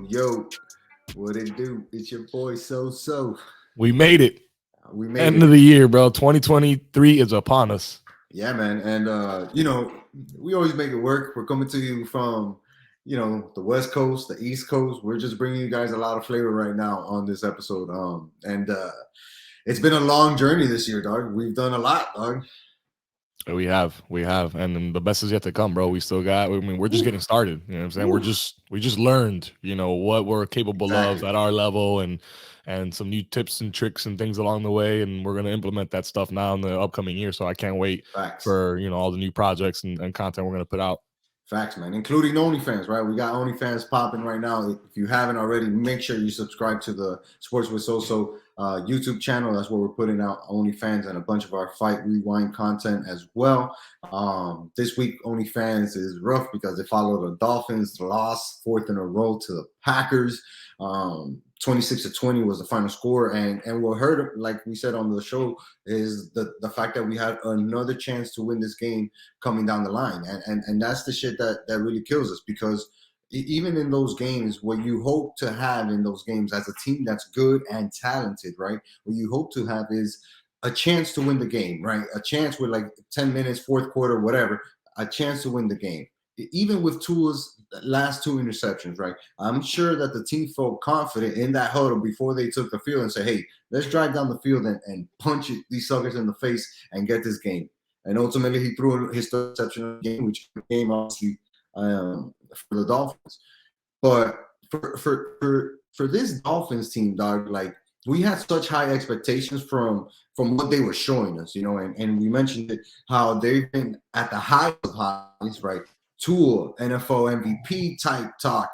Yo, what it do? It's your boy So. We made it. We made End of it. the year, bro. 2023 is upon us. Yeah, man. And we always make it work. We're coming to you from, the West Coast, the East Coast. We're just bringing you guys a lot of flavor right now on this episode. And it's been a long journey this year, dog. We've done a lot, dog. We have, and then the best is yet to come, bro. We still got. I mean, we're just getting started. You know what I'm saying? Ooh. We just learned, what we're capable of Exactly. at our level, and some new tips and tricks and things along the way, and we're gonna implement that stuff now in the upcoming year. So I can't wait Facts. for all the new projects and content we're gonna put out. Facts, man, including OnlyFans, right? We got OnlyFans popping right now. If you haven't already, make sure you subscribe to the Sports with So YouTube channel. That's where we're putting out OnlyFans and a bunch of our Fight Rewind content as well. This week, OnlyFans is rough because they followed the Dolphins, lost fourth in a row to the Packers. 26-20 was the final score, and what hurt, like we said on the show, is the fact that we had another chance to win this game coming down the line, and that's the shit that really kills us, because even in those games, what you hope to have in those games as a team that's good and talented, right? What you hope to have is a chance to win the game, right? A chance with like 10 minutes, fourth quarter, whatever, a chance to win the game. Even with Tua's last two interceptions, right? I'm sure that the team felt confident in that huddle before they took the field and said, hey, let's drive down the field and punch these suckers in the face and get this game. And ultimately, he threw his third interception of the game, which became obviously for the Dolphins. But for this Dolphins team, dog, like, we had such high expectations from what they were showing us, and we mentioned it, how they've been at the highest of highs, right? Tua, NFL MVP type talk.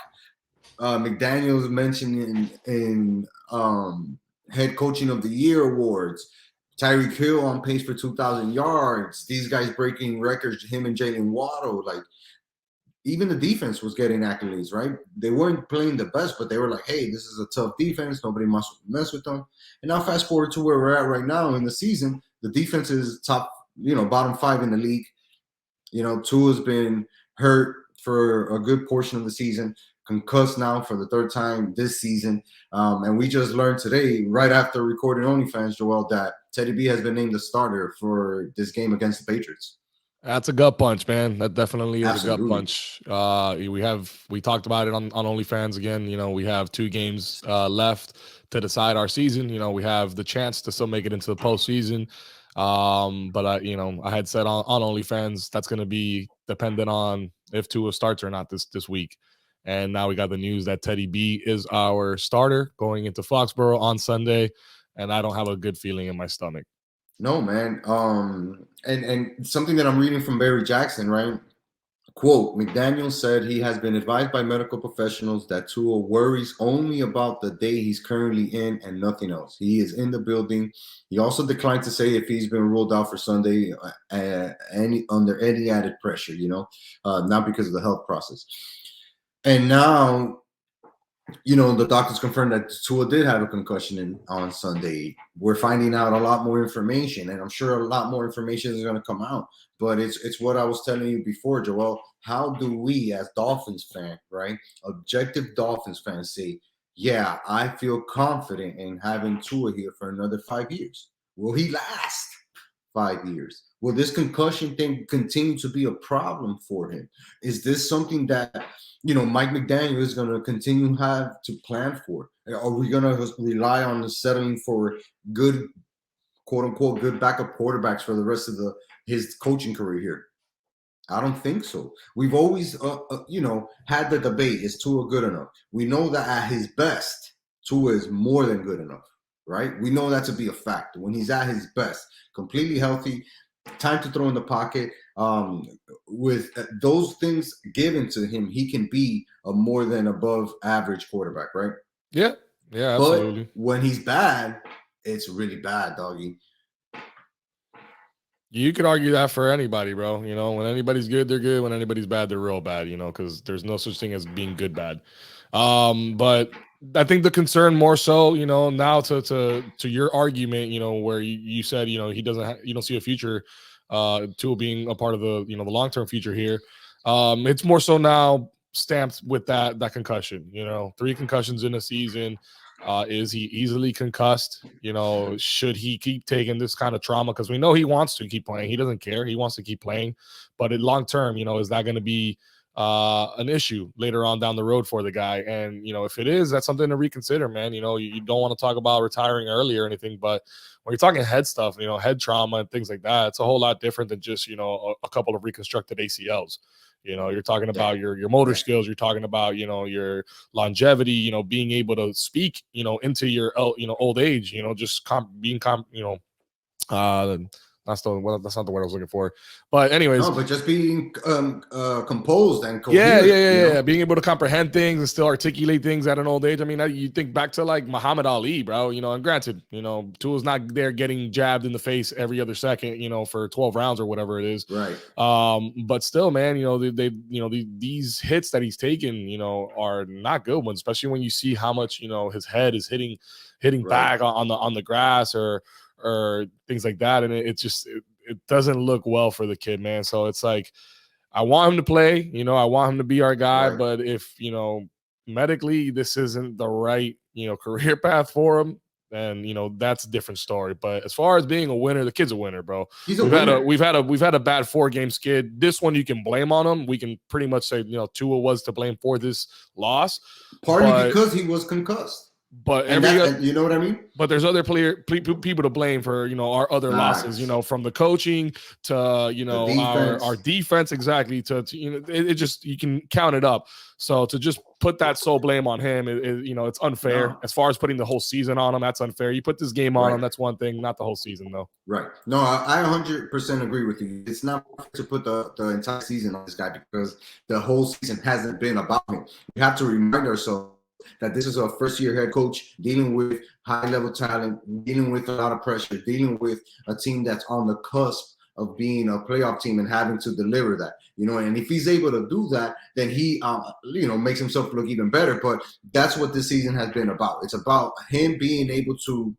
McDaniels mentioned in head coaching of the year awards. Tyreek Hill on pace for 2,000 yards. These guys breaking records. Him and Jalen Waddle. Like, even the defense was getting accolades, right? They weren't playing the best, but they were like, hey, this is a tough defense. Nobody must mess with them. And now fast forward to where we're at right now in the season. The defense is top, bottom 5 in the league. Tua's been hurt for a good portion of the season, concussed now for the third time this season. And we just learned today, right after recording OnlyFans, Joel, that Teddy B has been named the starter for this game against the Patriots. That's a gut punch, man. That definitely is Absolutely. a gut punch. We talked about it on OnlyFans again. We have 2 games left to decide our season. We have the chance to still make it into the postseason. But I had said on OnlyFans that's going to be dependent on if Tua starts or not this week. And now we got the news that Teddy B is our starter going into Foxborough on Sunday, and I don't have a good feeling in my stomach. No, man. And something that I'm reading from Barry Jackson, right? Quote, McDaniel said he has been advised by medical professionals that Tua worries only about the day he's currently in and nothing else. He is in the building. He also declined to say if he's been ruled out for Sunday under any added pressure, not because of the health process. And now, the doctors confirmed that Tua did have a concussion on Sunday. We're finding out a lot more information, and I'm sure a lot more information is going to come out. But it's what I was telling you before, Joel. How do we, as Dolphins fans, right, objective Dolphins fans, say, yeah, I feel confident in having Tua here for another 5 years? Will he last 5 years? Will this concussion thing continue to be a problem for him? Is this something that Mike McDaniel is going to continue have to plan for? Are we going to rely on settling for good, quote unquote, good backup quarterbacks for the rest of his coaching career here? I don't think so. We've always, had the debate: is Tua good enough? We know that at his best, Tua is more than good enough, right? We know that to be a fact. When he's at his best, completely healthy, time to throw in the pocket. With those things given to him, he can be a more than above average quarterback, right? Yeah, absolutely. But when he's bad, it's really bad, doggy. You could argue that for anybody, bro. When anybody's good, they're good. When anybody's bad, they're real bad, because there's no such thing as being good bad. But I think the concern more so, now to your argument, where you said, he doesn't you don't see a future to being a part of the, the long-term future here. It's more so now stamped with that concussion. 3 concussions in a season. Is he easily concussed? Should he keep taking this kind of trauma? Because we know he wants to keep playing. He doesn't care. He wants to keep playing. But in long term, is that going to be an issue later on down the road for the guy? And if it is, that's something to reconsider, man. You don't want to talk about retiring early or anything, but when you're talking head stuff, head trauma and things like that, it's a whole lot different than just a couple of reconstructed ACLs. You're talking about your motor skills. You're talking about your longevity. Being able to speak into your old age. Just that's not the word I was looking for. But anyways, no, but just being composed and coherent. Yeah. Being able to comprehend things and still articulate things at an old age. I mean, you think back to like Muhammad Ali, bro. And granted, Tua's not there getting jabbed in the face every other second, for 12 rounds or whatever it is. Right. But still, man, these hits that he's taken, are not good ones, especially when you see how much his head is hitting right back on the grass or things like that, and it doesn't look well for the kid, man. So it's like, I want him to play, I want him to be our guy, right. But if medically this isn't the right career path for him, then that's a different story. But as far as being a winner, the kid's a winner, bro. We've had a bad 4-game skid. This one you can blame on him. We can pretty much say Tua was to blame for this loss, partly because he was concussed. But you know what I mean? But there's other people to blame for, our other losses, from the coaching to, our defense, exactly, to it just, you can count it up. So to just put that sole blame on him, it's unfair. No. As far as putting the whole season on him, that's unfair. You put this game on him, that's one thing, not the whole season, though. Right. No, I 100% agree with you. It's not to put the entire season on this guy, because the whole season hasn't been about him. We have to remind ourselves that this is a first-year head coach dealing with high-level talent, dealing with a lot of pressure, dealing with a team that's on the cusp of being a playoff team and having to deliver that, and if he's able to do that, then he, makes himself look even better. But that's what this season has been about. It's about him being able to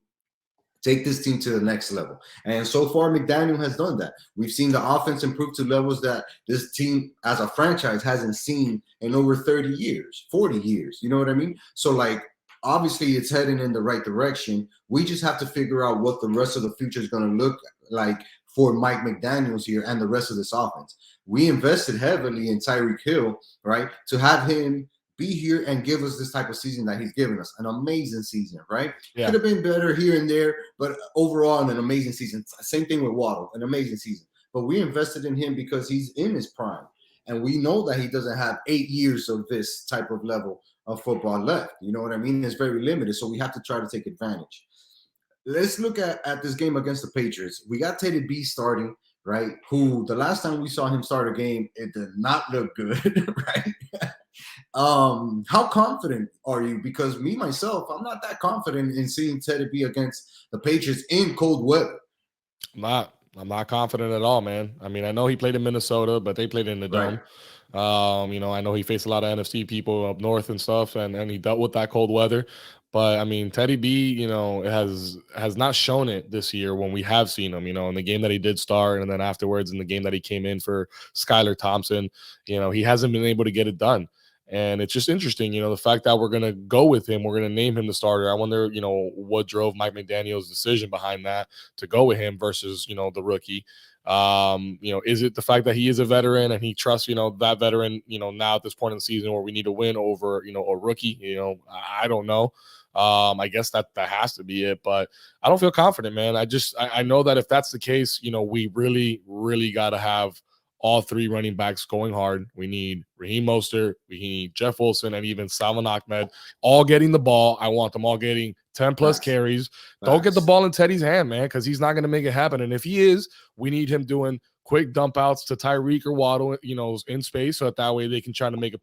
take this team to the next level. And so far, McDaniel has done that. We've seen the offense improve to levels that this team as a franchise hasn't seen in over 30 years, 40 years. You know what I mean? So, like, obviously it's heading in the right direction. We just have to figure out what the rest of the future is going to look like for Mike McDaniels here and the rest of this offense. We invested heavily in Tyreek Hill, right, to have him be here and give us this type of season that he's given us. An amazing season, right? Yeah. Could have been better here and there, but overall an amazing season. Same thing with Waddle, an amazing season. But we invested in him because he's in his prime. And we know that he doesn't have 8 years of this type of level of football left. You know what I mean? It's very limited, so we have to try to take advantage. Let's look at this game against the Patriots. We got Teddy B starting, right? Who the last time we saw him start a game, it did not look good, right? How confident are you? Because me, myself, I'm not that confident in seeing Teddy B against the Patriots in cold weather. I'm not confident at all, man. I mean, I know he played in Minnesota, but they played in the dome. I know he faced a lot of NFC people up north and stuff, and he dealt with that cold weather. But I mean, Teddy B, has not shown it this year when we have seen him, in the game that he did start, and then afterwards in the game that he came in for Skylar Thompson, he hasn't been able to get it done. And it's just interesting, the fact that we're going to go with him, we're going to name him the starter. I wonder, what drove Mike McDaniel's decision behind that to go with him versus, the rookie. Is it the fact that he is a veteran and he trusts, that veteran, now at this point in the season where we need to win over, a rookie? I don't know. I guess that has to be it, but I don't feel confident, man. I know that if that's the case, we really, really got to have all 3 running backs going hard. We need Raheem Mostert, we need Jeff Wilson, and even Salvon Ahmed all getting the ball. I want them all getting 10+ carries. Don't get the ball in Teddy's hand, man, because he's not going to make it happen. And if he is, we need him doing quick dump outs to Tyreek or Waddle, in space, so that way they can try to make a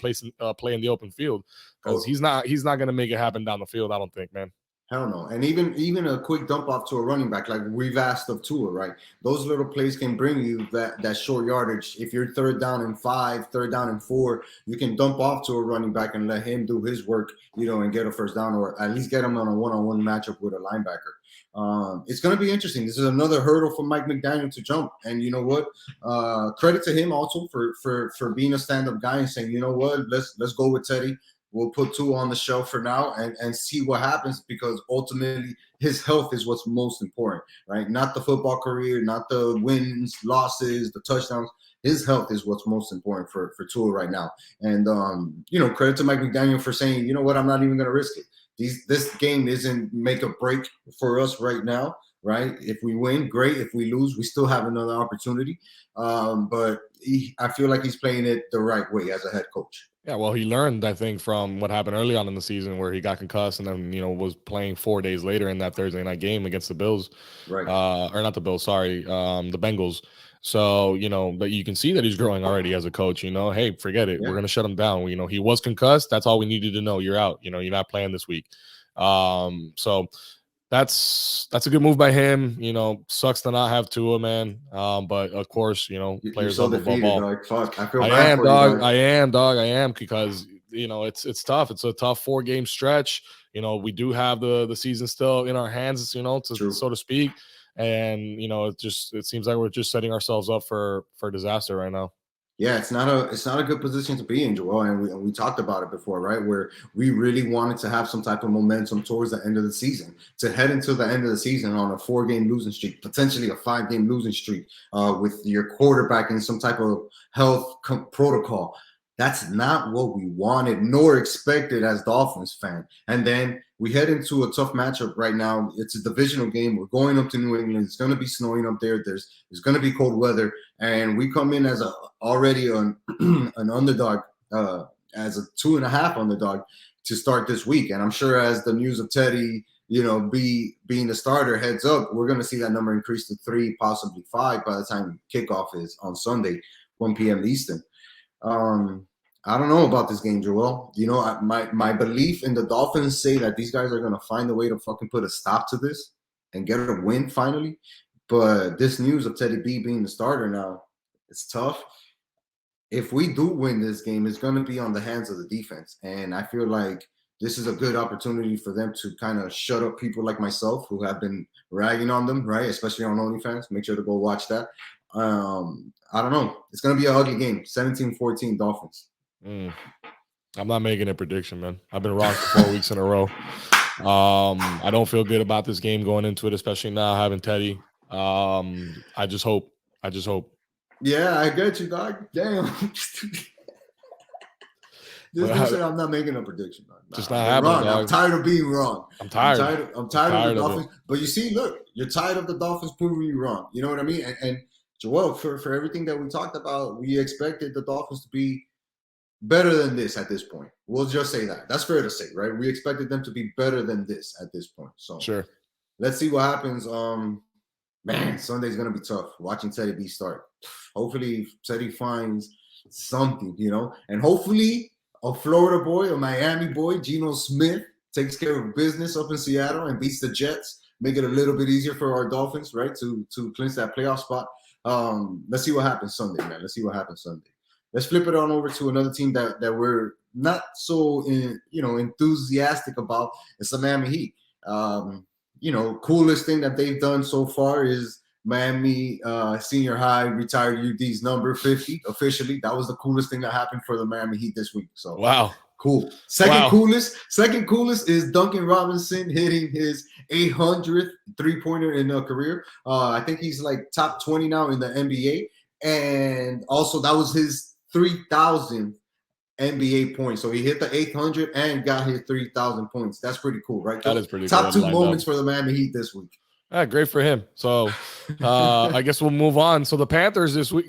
play in the open field. Because he's not going to make it happen down the field, I don't think, man. Hell no. And even a quick dump off to a running back, like we've asked of Tua, right? Those little plays can bring you that short yardage. If you're 3rd down and 5, 3rd down and 4, you can dump off to a running back and let him do his work, and get a first down, or at least get him on a one-on-one matchup with a linebacker. It's going to be interesting. This is another hurdle for Mike McDaniel to jump. And you know what? Credit to him also for being a stand-up guy and saying, you know what, let's go with Teddy. We'll put two on the shelf for now and see what happens, because ultimately his health is what's most important, right? Not the football career, not the wins, losses, the touchdowns. His health is what's most important for Tua right now. And credit to Mike McDaniel for saying, you know what, I'm not even going to risk it. This game isn't make or break for us right now, right? If we win, great. If we lose, we still have another opportunity. But I feel like he's playing it the right way as a head coach. Yeah, well, he learned, I think, from what happened early on in the season where he got concussed and then, was playing 4 days later in that Thursday night game against the Bills. Right. Or not the Bills, sorry, the Bengals. So, but you can see that he's growing already as a coach. Hey, forget it. Yeah. We're going to shut him down. He was concussed. That's all we needed to know. You're out. You're not playing this week. So that's a good move by him. Sucks to not have Tua, man. But of course, players so love above all. Dog. Fuck. I feel I bad am, for dog. you, dog. I am, dog. I am, because it's tough. It's a tough 4-game stretch. We do have the season still in our hands, so to speak. And it seems like we're just setting ourselves up for disaster right now. Yeah, it's not a good position to be in, Joel, and we talked about it before, right? Where we really wanted to have some type of momentum towards the end of the season, to head into the end of the season on a 4-game losing streak, potentially a 5-game losing streak, with your quarterback in some type of health protocol. That's not what we wanted nor expected as Dolphins fan. And then we head into a tough matchup right now. It's a divisional game. We're going up to New England. It's going to be snowing up there. There's going to be cold weather, and we come in as already an underdog, as a 2.5 underdog to start this week. And I'm sure as the news of Teddy, being the starter heads up, we're going to see that number increase to 3, possibly 5 by the time kickoff is on Sunday, 1 p.m. Eastern. I don't know about this game, Joel. My belief in the Dolphins say that these guys are going to find a way to fucking put a stop to this and get a win finally. But this news of Teddy B being the starter now, it's tough. If we do win this game, it's going to be on the hands of the defense. And I feel like this is a good opportunity for them to kind of shut up people like myself who have been ragging on them, right? Especially on OnlyFans. Make sure to go watch that. I don't know. It's going to be an ugly game. 17-14 Dolphins. I'm not making a prediction, man. I've been wrong for 4 weeks in a row. I don't feel good about this game going into it, especially now having Teddy. I just hope. Yeah, I get you, dog. Damn. This dude said I'm not making a prediction. Nah, just not happening, wrong. dog. I'm tired of being wrong. I'm tired. I'm tired of the Dolphins. But you see, look, you're tired of the Dolphins proving you wrong. You know what I mean? And Joel, for everything that we talked about, we expected the Dolphins to be better than this at this point. We'll just say that. That's fair to say, right? We expected them to be better than this at this point. So sure. Let's see what happens. Man, Sunday's gonna be tough. Watching Teddy B start. Hopefully Teddy finds something, and hopefully a Florida boy, a Miami boy, Geno Smith, takes care of business up in Seattle and beats the Jets. Make it a little bit easier for our Dolphins, right, to clinch that playoff spot. Let's see what happens Sunday, man. Let's see what happens Sunday. Let's flip it on over to another team that we're not so enthusiastic about. It's the Miami Heat. Coolest thing that they've done so far is Miami senior high retired UD's number 50 officially. That was the coolest thing that happened for the Miami Heat this week. So wow, cool. Second coolest is Duncan Robinson hitting his 800th 3-pointer in a career. I think he's like top 20 now in the NBA, and also that was his 3,000th NBA points. So he hit the 800 and got his 3,000 points. That's pretty cool, right? That is pretty Top cool. 2 moments for the Miami Heat this week. Great for him. So I guess we'll move on. So the Panthers this week.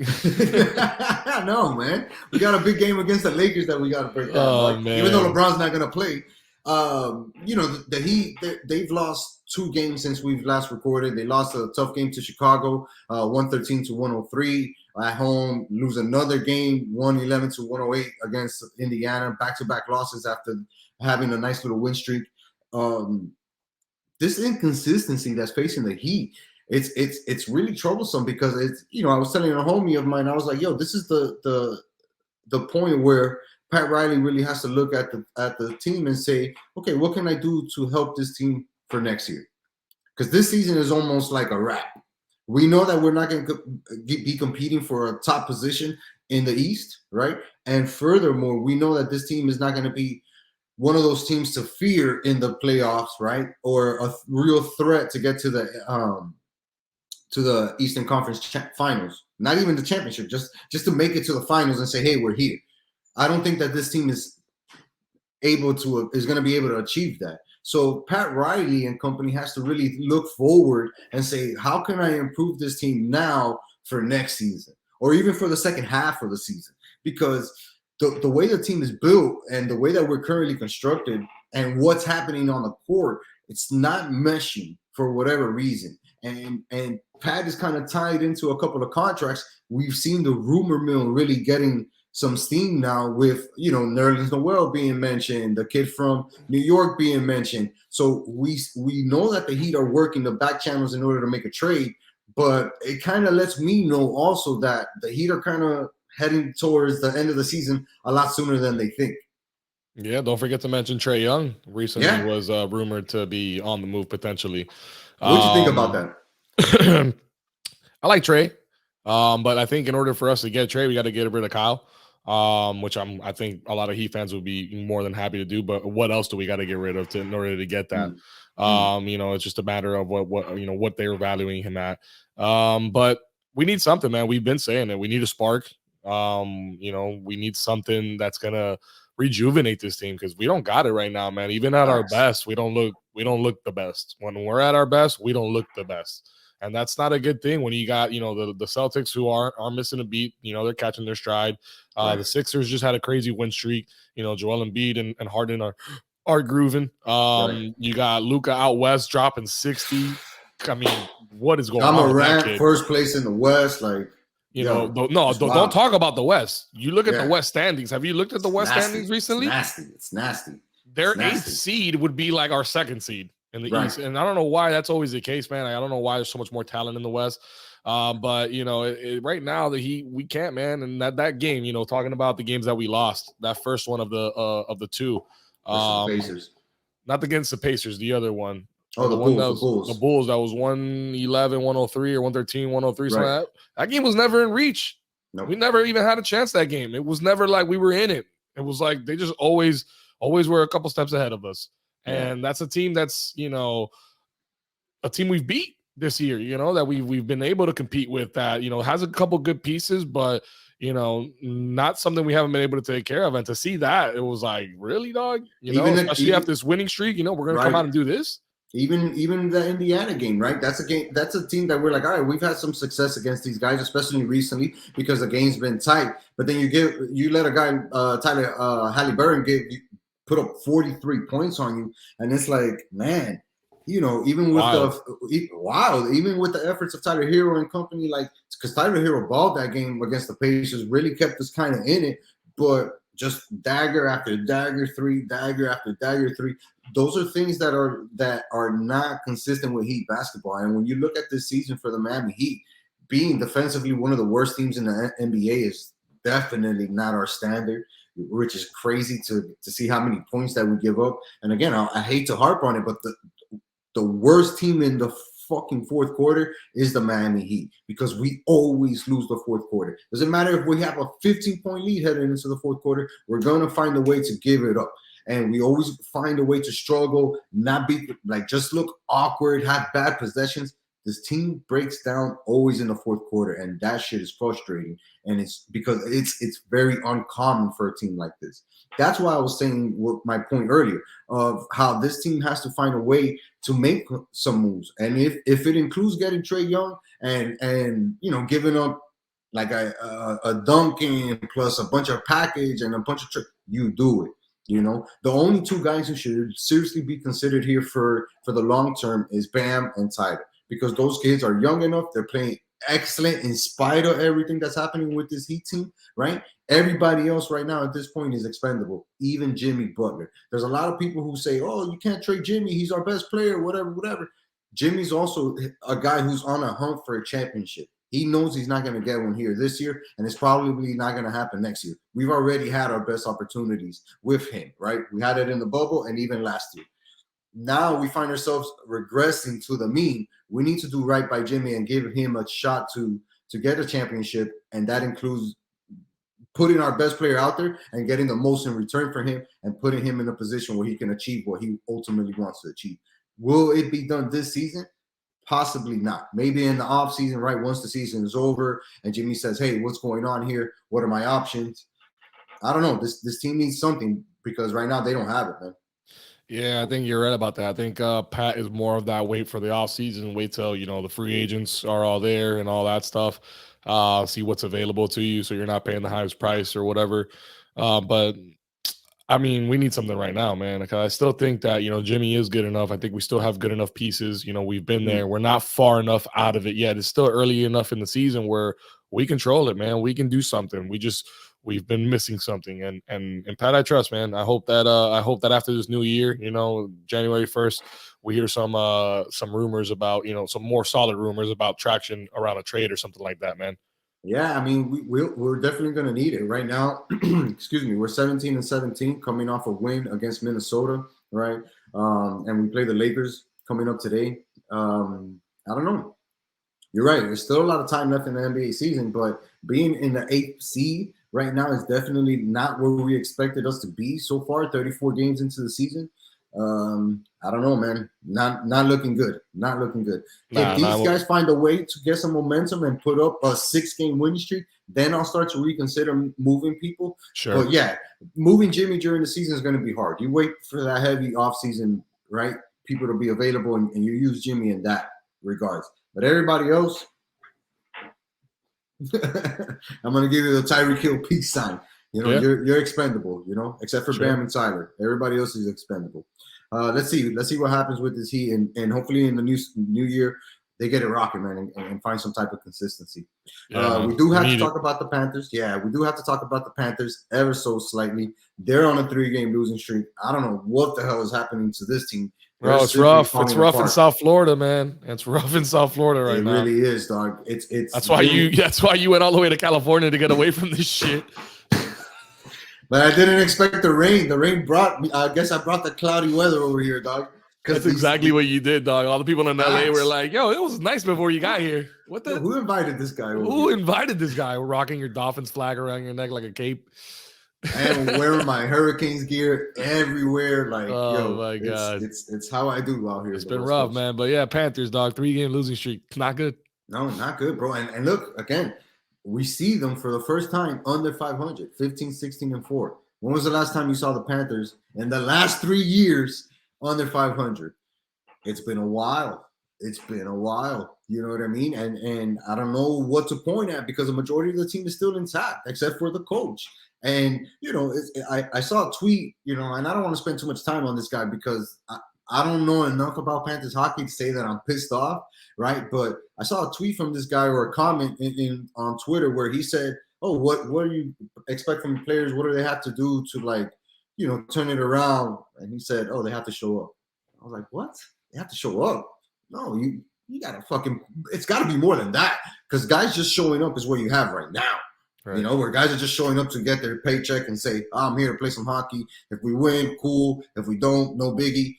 No, man. We got a big game against the Lakers that we got to break down. Man. Even though LeBron's not going to play, the Heat, they've lost 2 games since we've last recorded. They lost a tough game to Chicago, 113-103 at home. Lose another game, 111-108 against Indiana. Back-to-back losses after having a nice little win streak. This inconsistency that's facing the Heat, it's really troublesome because it's, I was telling a homie of mine, I was like, yo, this is the point where Pat Riley really has to look at the team and say, okay, what can I do to help this team for next year? because this season is almost like a wrap. We know that we're not going to be competing for a top position in the East, right? And furthermore, we know that this team is not going to be one of those teams to fear in the playoffs, right? Or a real threat to get to the Eastern Conference Finals. Not even the championship, just to make it to the finals and say, hey, we're here. I don't think that this team is going to be able to achieve that. So Pat Riley and company has to really look forward and say, how can I improve this team now for next season, or even for the second half of the season? Because the way the team is built and the way that we're currently constructed and what's happening on the court, it's not meshing for whatever reason. And Pat is kind of tied into a couple of contracts. We've seen the rumor mill really getting some steam now with, Nerlens Noel being mentioned, the kid from New York being mentioned. So we know that the Heat are working the back channels in order to make a trade, but it kind of lets me know also that the Heat are kind of heading towards the end of the season a lot sooner than they think. Yeah, don't forget to mention Trae Young recently was rumored to be on the move potentially. What'd you think about that? I like Trae, but I think in order for us to get Trae, we got to get rid of Kyle, which I think a lot of Heat fans would be more than happy to do. But what else do we got to get rid of in order to get that? It's just a matter of what they were valuing him at. But we need something, man. We've been saying it. We need a spark. We need something that's gonna rejuvenate this team because we don't got it right now, man. Even at our best, we don't look the best. When we're at our best, we don't look the best. And that's not a good thing when you got, the Celtics who are missing a beat. They're catching their stride. The Sixers just had a crazy win streak. Joel Embiid and Harden are grooving. You got Luka out west dropping 60. I mean, what is going on with that kid? First place in the West, don't talk about the West. You look at the West standings. Have you looked at the West standings recently? It's nasty. Their 8th seed would be like our 2nd seed in the East. And I don't know why that's always the case, man. I don't know why there's so much more talent in the West. But right now we can't, man. And that game, talking about the games that we lost, that first one of the two, the Pacers. Not against the Pacers, the other one. Oh, the Bulls. The Bulls. That was 111, 103, or 113, 103. Something like that game was never in reach. Nope. We never even had a chance that game. It was never like we were in it. It was like they just always were a couple steps ahead of us. And that's a team that's, a team we've beat this year, that we've been able to compete with, that, has a couple good pieces, but, not something we haven't been able to take care of. And to see that, it was like, really, dog? Especially after this winning streak, we're going to come out and do this. Even the Indiana game, right? That's a team that we're like, all right, we've had some success against these guys, especially recently because the game's been tight. But then you let a guy, Tyler Halliburton, put up 43 points on you, and it's like, man, even with even with the efforts of Tyler Hero and company, because Tyler Hero balled that game against the Pacers, really kept us kind of in it, but just dagger after dagger three, dagger after dagger three. Those are things that are not consistent with Heat basketball. And when you look at this season for the Miami Heat, being defensively one of the worst teams in the NBA is definitely not our standard, which is crazy to see how many points that we give up. And again, I hate to harp on it, but the worst team in the fucking fourth quarter is the Miami Heat, because we always lose the fourth quarter. Doesn't matter if we have a 15-point lead heading into the fourth quarter, we're going to find a way to give it up. And we always find a way to struggle, not be just look awkward, have bad possessions. This team breaks down always in the fourth quarter, and that shit is frustrating. And it's because it's very uncommon for a team like this. That's why I was saying my point earlier of how this team has to find a way to make some moves. And if it includes getting Trae Young and giving up like a Duncan plus a bunch of package and a bunch of you do it. The only two guys who should seriously be considered here for the long term is Bam and Tyler, because those kids are young enough. They're playing excellent in spite of everything that's happening with this Heat team, right? Everybody else right now at this point is expendable, even Jimmy Butler. There's a lot of people who say, oh, you can't trade Jimmy, he's our best player, whatever. Jimmy's also a guy who's on a hunt for a championship. He knows he's not going to get one here this year, and it's probably not going to happen next year. We've already had our best opportunities with him, right? We had it in the bubble and even last year. now we find ourselves regressing to the mean. We need to do right by Jimmy and give him a shot to get a championship, and that includes putting our best player out there and getting the most in return for him and putting him in a position where he can achieve what he ultimately wants to achieve. Will it be done this season? Possibly not. Maybe in the off season, right? Once the season is over and Jimmy says, "Hey, what's going on here? What are my options?" I don't know. This team needs something because right now they don't have it, man. Yeah, I think you're right about that. I think Pat is more of that wait for the off season, wait till the free agents are all there and all that stuff. See what's available to you, so you're not paying the highest price or whatever. But I mean, we need something right now, man. Because I still think that Jimmy is good enough. I think we still have good enough pieces. We've been there. We're not far enough out of it yet. It's still early enough in the season where we control it, man. We can do something. We've been missing something, and Pat, I trust, man. I hope that after this new year, January 1st, we hear some rumors about some more solid rumors about traction around a trade or something like that, man. Yeah, I mean, we're definitely going to need it right now. Excuse me, we're 17-17, coming off a win against Minnesota, right? And we play the Lakers coming up today. I don't know. You're right. There's still a lot of time left in the NBA season, but being in the eighth seed right now is definitely not where we expected us to be so far. 34 games into the season. I don't know, man. Not looking good. Not looking good. If Nah, these nah, guys find a way to get some momentum and put up a 6-game winning streak, then I'll start to reconsider moving people. sure. But yeah, moving Jimmy during the season is going to be hard. You wait for that heavy offseason, right? People to be available, and you use Jimmy in that regards. But everybody else, I'm gonna give you the Tyreek Hill peace sign. Yeah, You're expendable. Except for sure. Bam and Tyler. Everybody else is expendable. Let's see what happens with this Heat, and hopefully in the new year they get it rocking, man, and find some type of consistency. Yeah, man. We do We have to need it. talk about the Panthers. Yeah, we do have to talk about the Panthers ever so slightly. They're on a 3-game losing streak. I don't know what the hell is happening to this team. They're Bro, it's simply rough. It's falling rough in apart. South Florida, man. It's rough in South Florida right It now. really is, dog. It's That's why Jimmy. you. That's why you went all the way to California to get away from this shit. But I didn't expect the rain. The rain brought me. I guess I brought the cloudy weather over here, dog. That's Because exactly what you did, dog. All the people in LA were facts. like, "Yo, it was nice before you got here." What Yo, the? who invited this guy over Who here? invited this guy rocking your Dolphins flag around your neck like a cape? I am wearing my Hurricanes gear everywhere. Like, Oh yo, my god, it's how I do out here it's in the been West rough, Coast. man. But yeah, Panthers, dog, 3-game losing streak. It's not good. No, not good, bro. And look, again, we see them for the first time under 500, 15, 16, and 4. When was the last time you saw the Panthers in the last 3 years under 500? It's been a while. It's been a while. You know what I mean? And I don't know what to point at because the majority of the team is still intact, except for the coach. And I saw a tweet, and I don't want to spend too much time on this guy because I don't know enough about Panthers hockey to say that I'm pissed off, right? But I saw a tweet from this guy or a comment on Twitter where he said, "Oh, what do you expect from players? What do they have to do to turn it around?" And he said, "Oh, they have to show up." I was like, "What? They have to show up?" No, you gotta fucking. It's got to be more than that because guys just showing up is what you have right now. Right. Where guys are just showing up to get their paycheck and say, "I'm here to play some hockey. If we win, cool. If we don't, no biggie."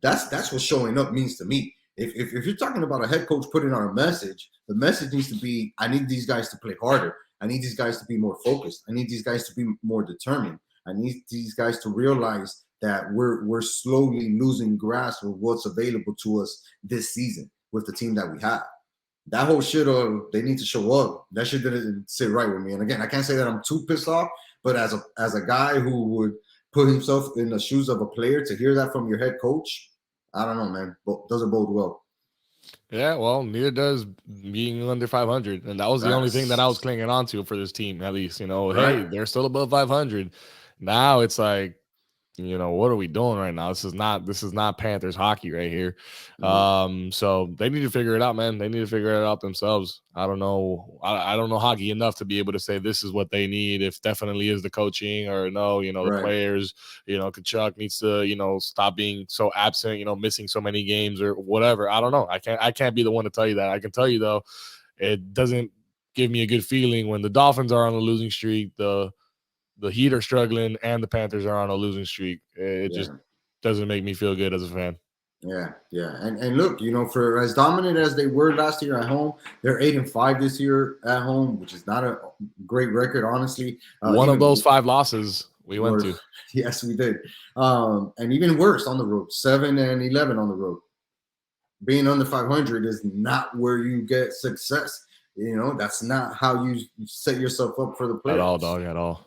That's what showing up means to me. If you're talking about a head coach putting on a message, the message needs to be, I need these guys to play harder. I need these guys to be more focused. I need these guys to be more determined. I need these guys to realize that we're slowly losing grasp of what's available to us this season with the team that we have. That whole shit of they need to show up, that shit didn't sit right with me. And again, I can't say that I'm too pissed off, but as a guy who would put himself in the shoes of a player to hear that from your head coach, I don't know, man. But doesn't bode well. Yeah, well, neither does being under 500. And that was the only thing that I was Facts. clinging on to for this team, at least. Hey, Right. they're still above 500. Now it's like, what are we doing right now? This is not Panthers hockey right here. No. So they need to figure it out, man. They need to figure it out themselves. I don't know. I don't know hockey enough to be able to say this is what they need. If definitely is the coaching or no, the Right. players, Kachuk needs to, stop being so absent, missing so many games or whatever. I don't know. I can't be the one to tell you that. I can tell you though, it doesn't give me a good feeling when the Dolphins are on a losing streak. The Heat are struggling and the Panthers are on a losing streak. It just Yeah. doesn't make me feel good as a fan. Yeah. And look, for as dominant as they were last year at home, they're 8-5 this year at home, which is not a great record, honestly. One of those Even 5 losses we went worse. to. Yes, we did. And even worse on the road, 7-11 on the road. Being under 500 is not where you get success. That's not how you set yourself up for the At all, playoffs. dog, at all.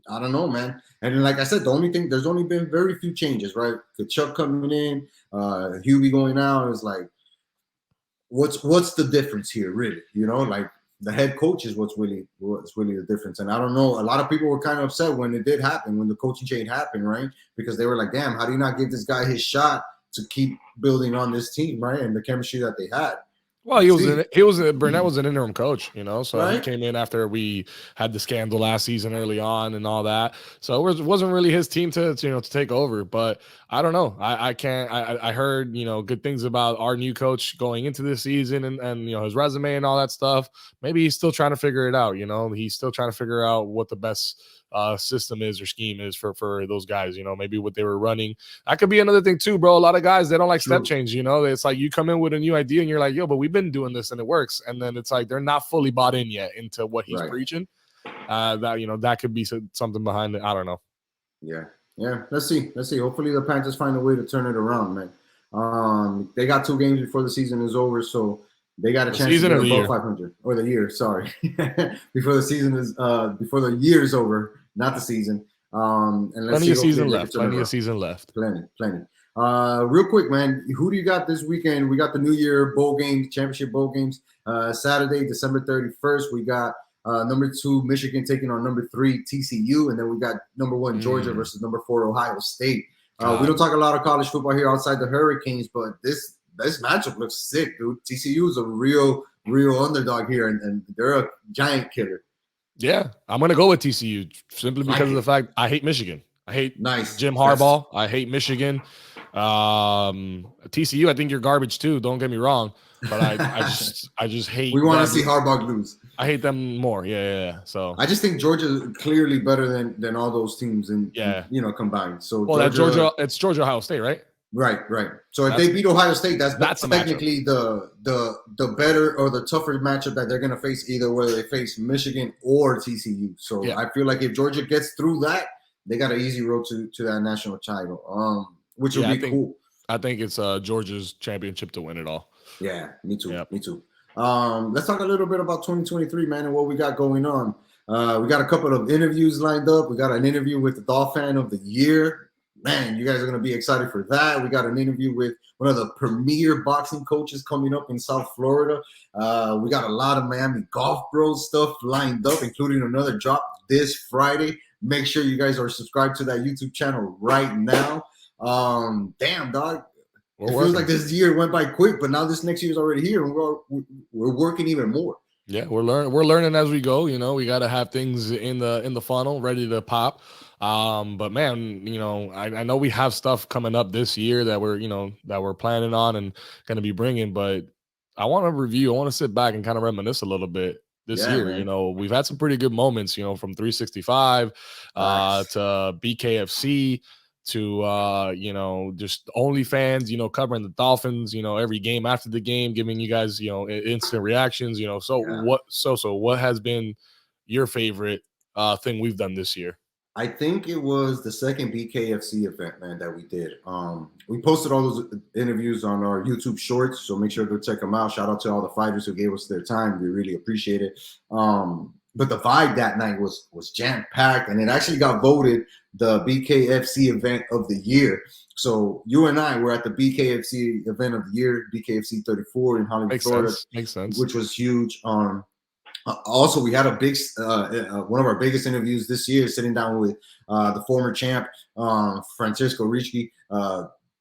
I don't know, man. And like I said, there's only been very few changes, right? Kachuk coming in, Hubie going out is like, what's the difference here, really? Like the head coach is what's really the difference. And I don't know. A lot of people were kind of upset when it did happen, when the coaching change happened, right? Because they were like, damn, how do you not give this guy his shot to keep building on this team, right? And the chemistry that they had. Well, Burnett was an interim coach, so Right? he came in after we had the scandal last season early on and all that. So it wasn't really his team to take over. But I don't know. I can't. I heard good things about our new coach going into this season and his resume and all that stuff. Maybe he's still trying to figure it out. He's still trying to figure out what the best system is or scheme is for those guys. Maybe what they were running. That could be another thing too, bro. A lot of guys, they don't like step change. It's like you come in with a new idea and you're like, yo, but we've been doing this and it works. And then it's like they're not fully bought in yet into what he's preaching. That could be something behind it. I don't know. Yeah. Let's see. Hopefully the Panthers find a way to turn it around, man. They got 2 games before the season is over, so they got a chance to get above 500 or the year. Sorry, before the year is over, not the season. And let's plenty see of season left. Plenty of season left. Plenty. Real quick, man. Who do you got this weekend? We got the New Year bowl games, championship bowl games. Saturday, December 31st. We got number 2 Michigan taking on number 3 TCU, and then we got number 1 Georgia versus number 4 Ohio State. We don't talk a lot of college football here outside the Hurricanes, but this matchup looks sick, dude. TCU is a real underdog here, and they're a giant killer. Yeah, I'm gonna go with TCU simply because of the fact I hate Michigan. I hate Jim Harbaugh. I hate Michigan. TCU, I think you're garbage too. Don't get me wrong, but I just hate. We want to see Harbaugh lose. I hate them more. Yeah. So I just think Georgia is clearly better than all those teams combined. So it's Georgia Ohio State, right? Right. So if they beat Ohio State, that's technically the better or the tougher matchup that they're going to face, either whether they face Michigan or TCU. So I feel like if Georgia gets through that, they got an easy road to that national title, which would be cool. I think it's Georgia's championship to win it all. Yeah, me too. Me too. Let's talk a little bit about 2023, man, and what we got going on. We got a couple of interviews lined up. We got an interview with the Dolphin of the Year. Man, you guys are going to be excited for that. We got an interview with one of the premier boxing coaches coming up in South Florida. We got a lot of Miami Golf Bros stuff lined up, including another drop this Friday. Make sure you guys are subscribed to that YouTube channel right now. Damn, dog. It feels like this year went by quick, but now this next year is already here, and we're working even more. Yeah, we're learning as we go. We got to have things in the funnel ready to pop. But man, I know we have stuff coming up this year that we're planning on and going to be bringing, but I want to sit back and kind of reminisce a little bit this year. Man. We've had some pretty good moments, from 365 to BKFC to just OnlyFans, covering the Dolphins, every game after the game, giving you guys, instant reactions, what has been your favorite thing we've done this year? I think it was the second BKFC event, man, that we did. We posted all those interviews on our YouTube shorts, so make sure to check them out. Shout out to all the fighters who gave us their time. We really appreciate it. But the vibe that night was jam-packed, and it actually got voted the BKFC event of the year. So you and I were at the BKFC event of the year, BKFC 34 in Hollywood, Florida. Makes sense. Which was huge. Also, we had a big one of our biggest interviews this year, sitting down with the former champ, Francisco Ricci,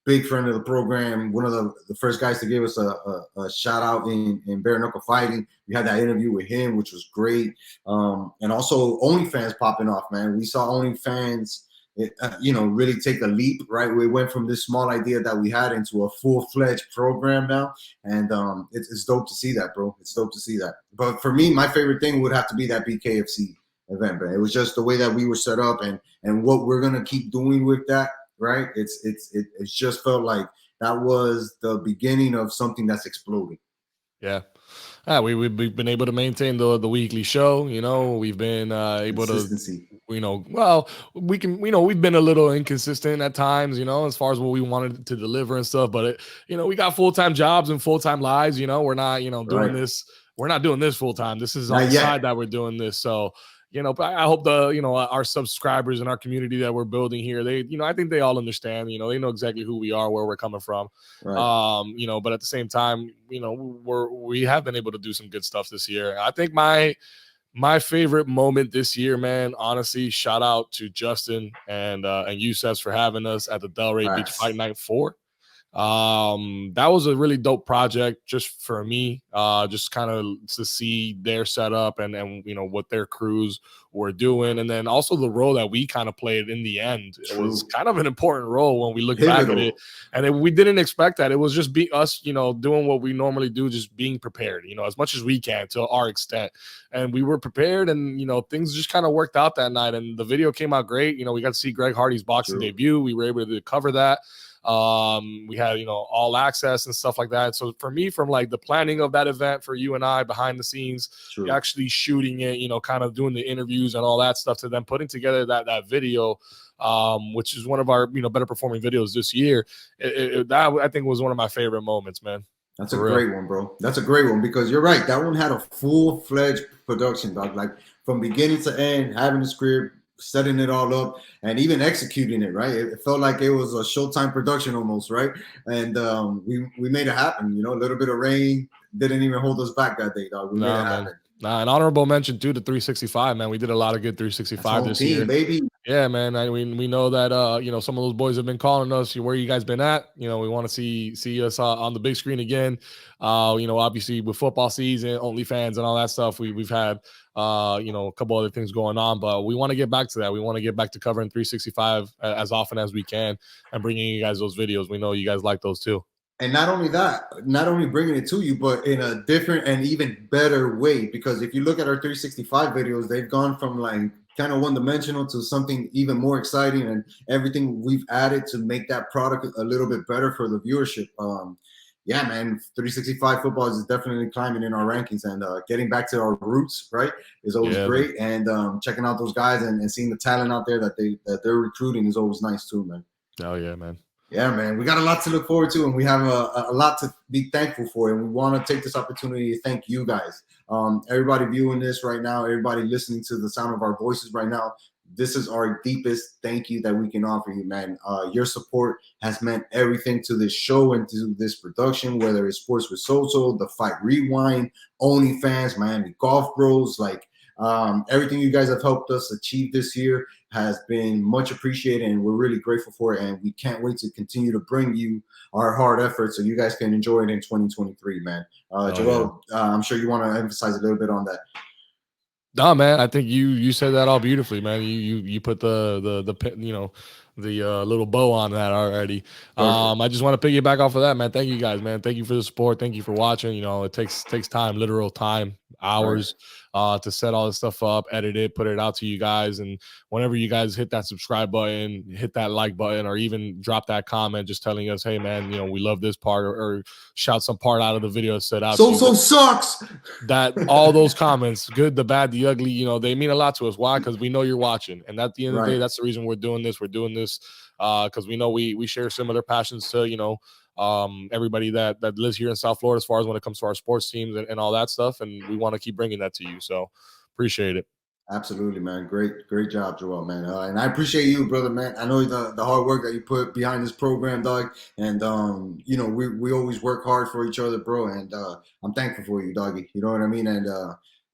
big friend of the program, one of the first guys to give us a shout out in bare knuckle fighting. We had that interview with him, which was great. And also OnlyFans popping off, man. We saw OnlyFans, really take a leap, right? We went from this small idea that we had into a full-fledged program now. And it's dope to see that, bro. It's dope to see that. But for me, my favorite thing would have to be that BKFC event, man. It was just the way that we were set up and what we're going to keep doing with that. Right, it's just felt like that was the beginning of something that's exploding. Yeah. We've been able to maintain the weekly show. You know, we've been able to, Consistency. well, we can, we've been a little inconsistent at times, as far as what we wanted to deliver and stuff. But we got full-time jobs and full-time lives. We're not, doing Right. this. We're not doing this full-time. This is on Not the yet. side that we're doing this. So, but I hope our subscribers and our community that we're building here, they, I think they all understand, they know exactly who we are, where we're coming from. Right. But at the same time, we have been able to do some good stuff this year. I think my favorite moment this year, man, honestly, shout out to Justin and Youssef for having us at the Delray Beach Fight Night 4. That was a really dope project just for me, just kind of to see their setup and what their crews were doing, and then also the role that we kind of played in the end. It was kind of an important role when we look back at it, and we didn't expect that. It was just us, doing what we normally do, just being prepared, as much as we can to our extent, and we were prepared, and things just kind of worked out that night, and the video came out great. We got to see Greg Hardy's boxing debut. We were able to cover that. We had all access and stuff like that. So for me, from like the planning of that event for you and I behind the scenes, actually shooting it, kind of doing the interviews and all that stuff, to then putting together that video, which is one of our better performing videos this year. That I think was one of my favorite moments, man. That's a great one, bro. That's a great one, because you're right. That one had a full-fledged production, dog. Like from beginning to end, having the script, setting it all up, and even executing it, right? It felt like it was a Showtime production almost, right? And we made it happen. A little bit of rain didn't even hold us back that day, dog. We made it happen. An honorable mention too to 365, man. We did a lot of good 365 this year, baby. Yeah, man. We know that some of those boys have been calling us. Where you guys been at? We want to see us on the big screen again. Obviously with football season, OnlyFans, and all that stuff, we've had a couple other things going on, but we want to get back to that. We want to get back to covering 365 as often as we can and bringing you guys those videos. We know you guys like those too. And not only that, not only bringing it to you, but in a different and even better way. Because if you look at our 365 videos, they've gone from like kind of one-dimensional to something even more exciting, and everything we've added to make that product a little bit better for the viewership. Yeah, man, 365 football is definitely climbing in our rankings, and getting back to our roots, right, is always great. And checking out those guys and seeing the talent out there that they're recruiting is always nice too, man. Oh yeah, man. Yeah, man, we got a lot to look forward to, and we have a lot to be thankful for, and we want to take this opportunity to thank you guys. Everybody viewing this right now, everybody listening to the sound of our voices right now, this is our deepest thank you that we can offer you, man. Your support has meant everything to this show and to this production, whether it's Sports with Soso, The Fight Rewind, OnlyFans, Miami Golf Bros, like everything you guys have helped us achieve this year has been much appreciated, and we're really grateful for it, and we can't wait to continue to bring you our hard efforts so you guys can enjoy it in 2023, man. Joel, I'm sure you want to emphasize a little bit on that. No, man, I think you said that all beautifully, man. You put the little bow on that already. I just want to piggyback off of that, man. Thank you guys, man. Thank you for the support. Thank you for watching. It takes time, literal time, hours, to set all this stuff up, edit it, put it out to you guys. And whenever you guys hit that subscribe button, hit that like button, or even drop that comment just telling us, hey man, we love this part, or shout some part out of the video set out. So sucks. That all those comments, good, the bad, the ugly, they mean a lot to us. Why? Because we know you're watching. And at the end of the day, that's the reason we're doing this. We're doing this because we know we share similar passions to, everybody that lives here in South Florida, as far as when it comes to our sports teams and all that stuff. And we want to keep bringing that to you. So appreciate it. Absolutely, man. Great job, Joel, man. And I appreciate you, brother, man. I know the hard work that you put behind this program, dog. And we always work hard for each other, bro. And I'm thankful for you, doggy. You know what I mean? And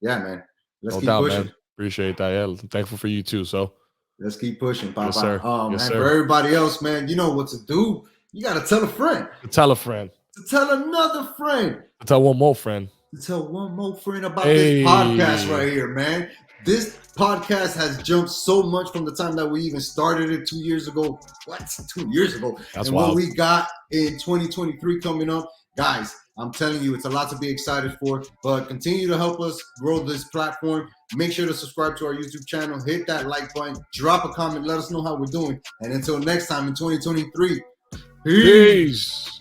yeah, man. Let's keep pushing. Man. Appreciate that. Yeah, I'm thankful for you too. So let's keep pushing, Papa. Yes, sir. And for everybody else, man, you know what to do. You gotta tell a friend. Tell a friend. To tell another friend. To tell one more friend. To tell one more friend about this podcast right here, man. This podcast has jumped so much from the time that we even started it 2 years ago. What? 2 years ago? That's and wild. What we got in 2023 coming up. Guys, I'm telling you, it's a lot to be excited for. But continue to help us grow this platform. Make sure to subscribe to our YouTube channel. Hit that like button. Drop a comment. Let us know how we're doing. And until next time in 2023, peace.